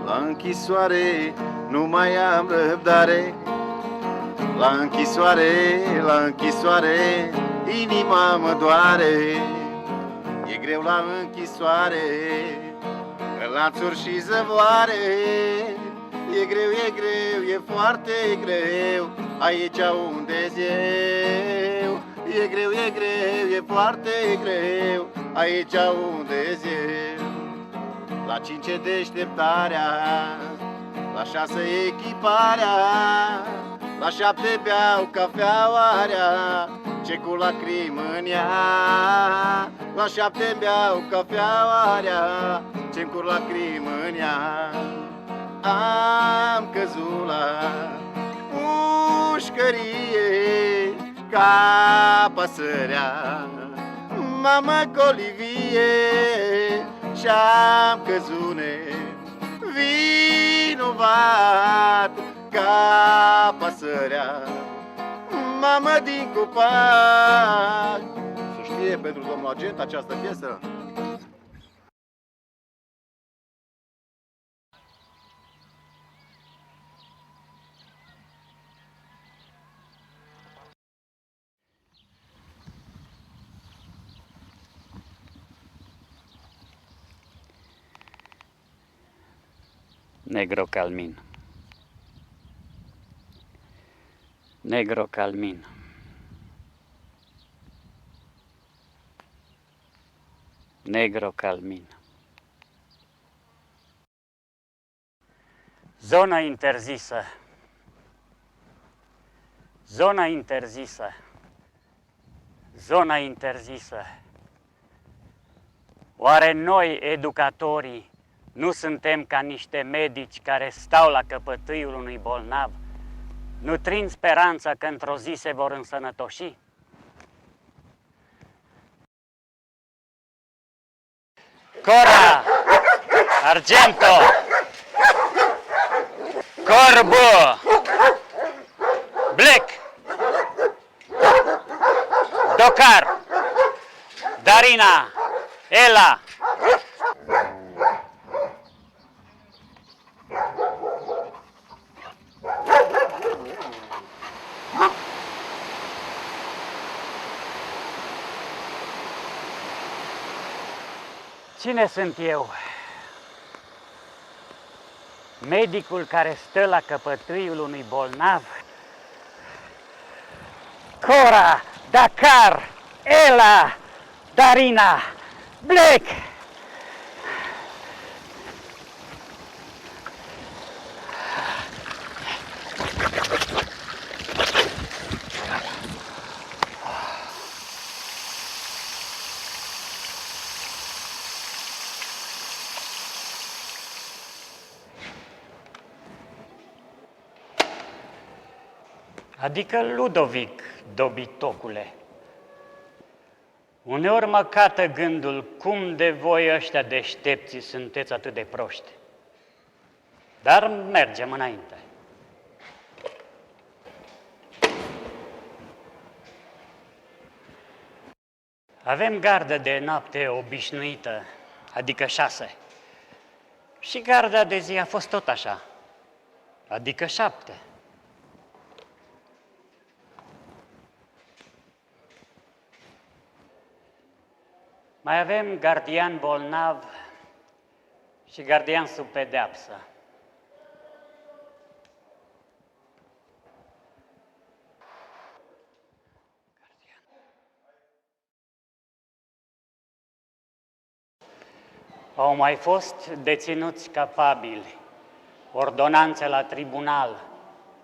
la închisoare, nu mai am răbdare. La închisoare, inima mă doare. E greu la închisoare, în lanțuri și zăvoare. E greu, e foarte greu, aici unde-s eu. E greu, e foarte greu, aici unde-s eu. La 5 deșteptarea, la 6 echiparea, la 7 beau cafeaoarea, ce cu lacrimi în ea. La 7 beau cafeaoarea, ce cu lacrimi în ea. Am căzut la pușcărie ca pasărea, mamă colivie, și-am căzut nevinovat ca pasărea, mamă din copac. Să știe pentru domnul agent această piesă. Negro Calmin. Negro Calmin. Negro Calmin. Zona interzisă. Zona interzisă. Zona interzisă. Oare noi, educatorii, nu suntem ca niște medici care stau la căpătâiul unui bolnav, nutrind speranța că într-o zi se vor însănătoși? Cora, Argento, Corbo, Black, Docar, Darina, Ela. Cine sunt eu? Medicul care stă la căpătâiul unui bolnav? Cora, Dakar, Ela, Darina, Black. Adică Ludovic, dobitocule. Uneori mă cată gândul cum de voi ăștia deștepții sunteți atât de proști. Dar mergem înainte. Avem gardă de noapte obișnuită, adică 6. Și garda de zi a fost tot așa, adică 7. Mai avem gardian bolnav și gardian sub pedeapsă. Au mai fost deținuți capabili, ordonanțe la tribunal,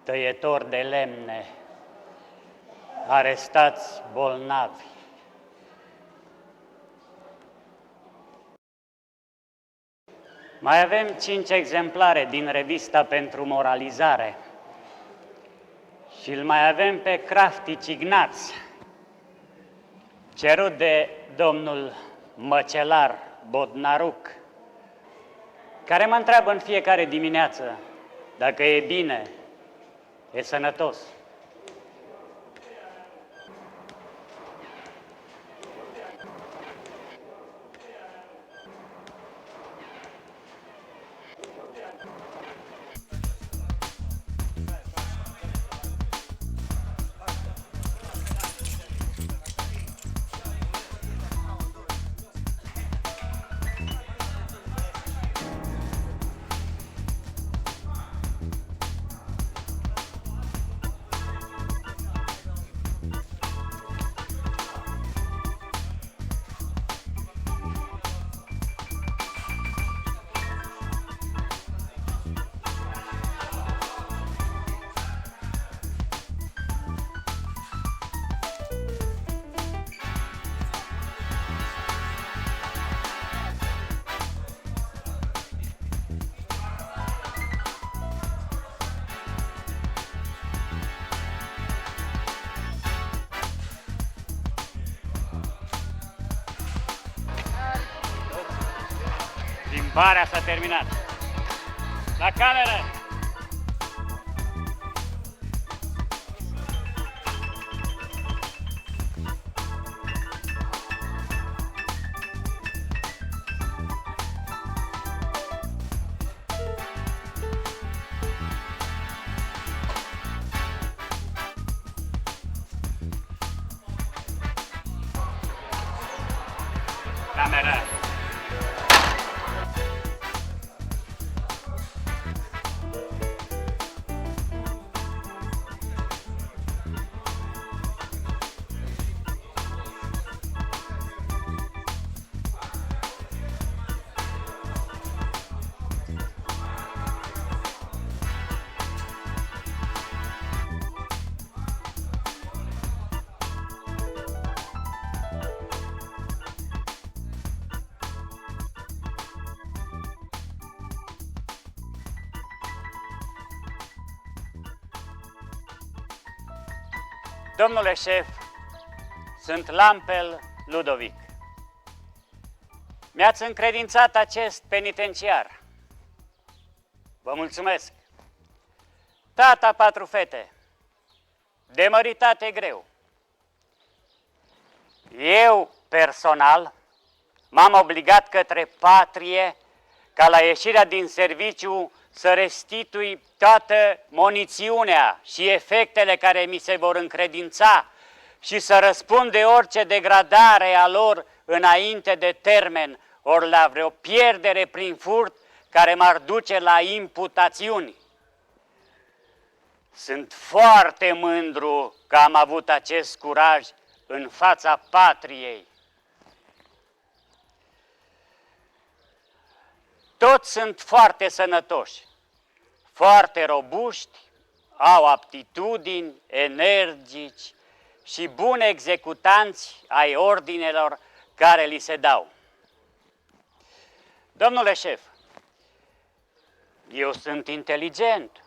tăietori de lemne, arestați bolnavi. Mai avem 5 exemplare din revista pentru moralizare și îl mai avem pe Craftici Ignaț, cerut de domnul măcelar Bodnaruc, care mă întreabă în fiecare dimineață dacă e bine, e sănătos. Parea s-a terminat. La cameră! Cameră! Domnule șef, sunt Lampel Ludovic. Mi-ați încredințat acest penitenciar. Vă mulțumesc. Tata 4 fete, de măritate greu. Eu, personal, m-am obligat către patrie ca la ieșirea din serviciu să restitui toată munițiunea și efectele care mi se vor încredința și să răspund de orice degradare a lor înainte de termen, ori la vreo pierdere prin furt care m-ar duce la imputațiuni. Sunt foarte mândru că am avut acest curaj în fața patriei. Toți sunt foarte sănătoși, foarte robuști, au aptitudini, energici și buni executanți ai ordinelor care li se dau. Domnule șef, eu sunt inteligent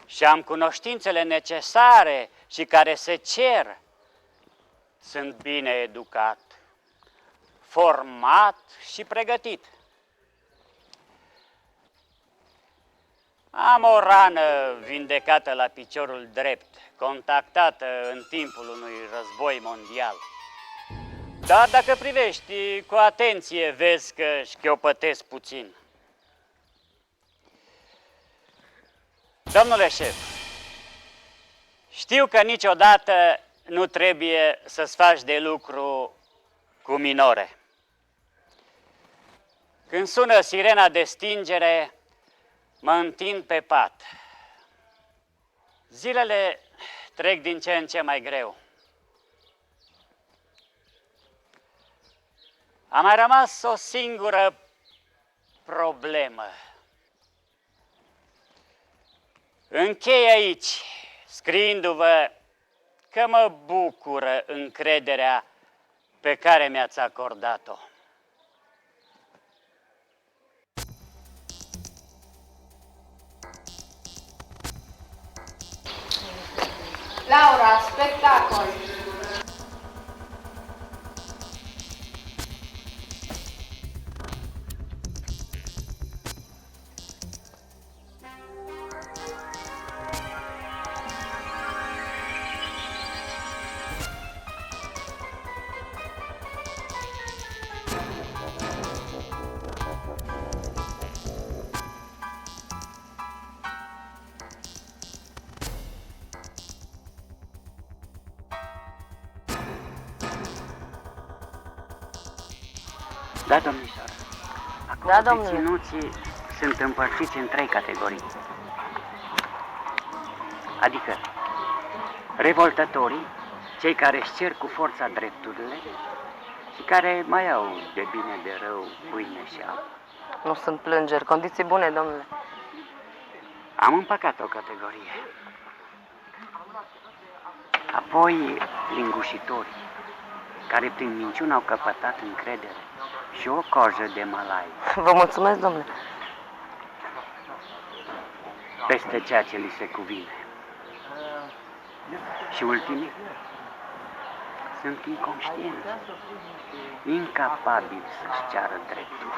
și am cunoștințele necesare și care se cer. Sunt bine educat, format și pregătit. Am o rană vindecată la piciorul drept, contactată în timpul unui război mondial. Dar dacă privești cu atenție, vezi că șchiopătesc puțin. Domnule șef, știu că niciodată nu trebuie să-ți faci de lucru cu minore. Când sună sirena de stingere, mă întind pe pat. Zilele trec din ce în ce mai greu. A mai rămas o singură problemă. Închei aici, scriindu-vă că mă bucură încrederea pe care mi-ați acordat-o. Laura, spectacol! Da, domnișoară. Acolo Da, domnule. deținuții sunt împărțiți în 3 categorii. Adică revoltătorii, cei care își cer cu forța drepturile și care mai au de bine de rău pâine și apă. Nu sunt plângeri, condiții bune, domnule. Am împăcat o categorie. Apoi lingușitorii, care prin minciună au căpătat încredere și o cojă de mălai Vă mulțumesc, domnule. peste ceea ce li se cuvine. Și ultimii sunt inconștienți, incapabili să-și ceară dreptul.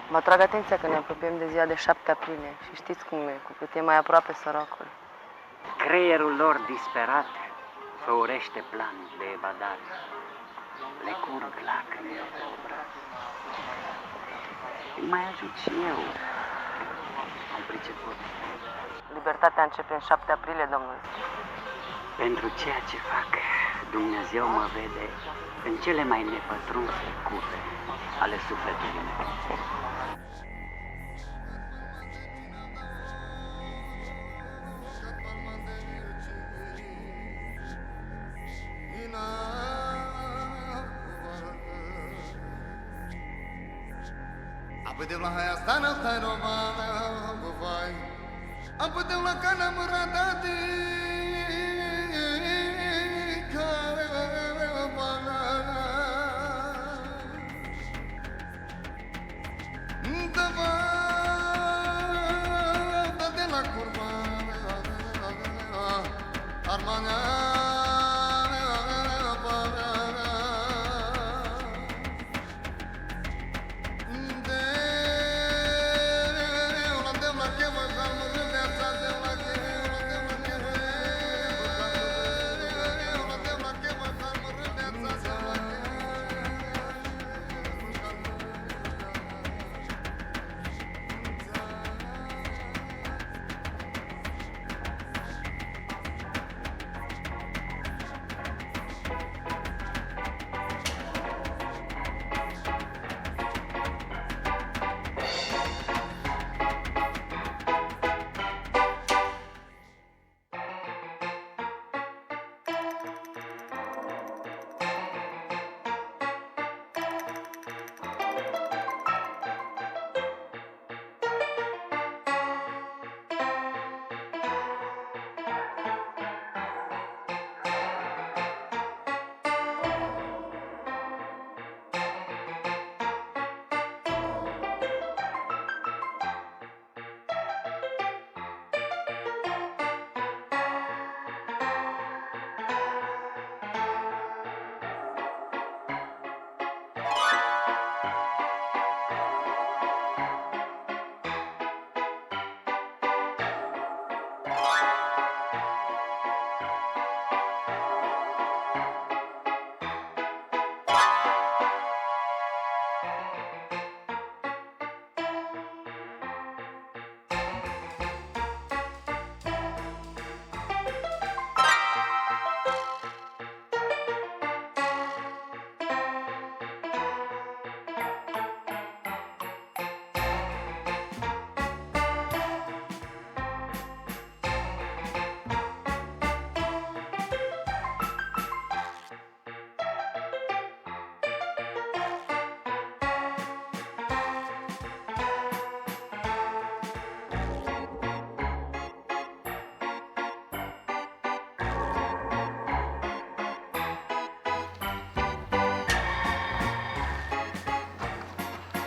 Vă atrag atenția că ne apropiem de ziua de 7 aprilie și știți cum e, cu cât e mai aproape săracul. Creierul lor disperat făurește planul de evadare. Le curg lacrimi pe obraz. Îi mai ajut și eu. Am priceput. Libertatea începe în 7 aprilie, domnule. Pentru ceea ce fac, Dumnezeu mă vede în cele mai nepătrunse cupe ale sufletului meu. Apădem la haia stana, stai romana, vai. Apădem la cana măradate, care banana. Dava, dă-te la curva, armana.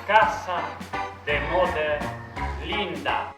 Casa de modă Linda.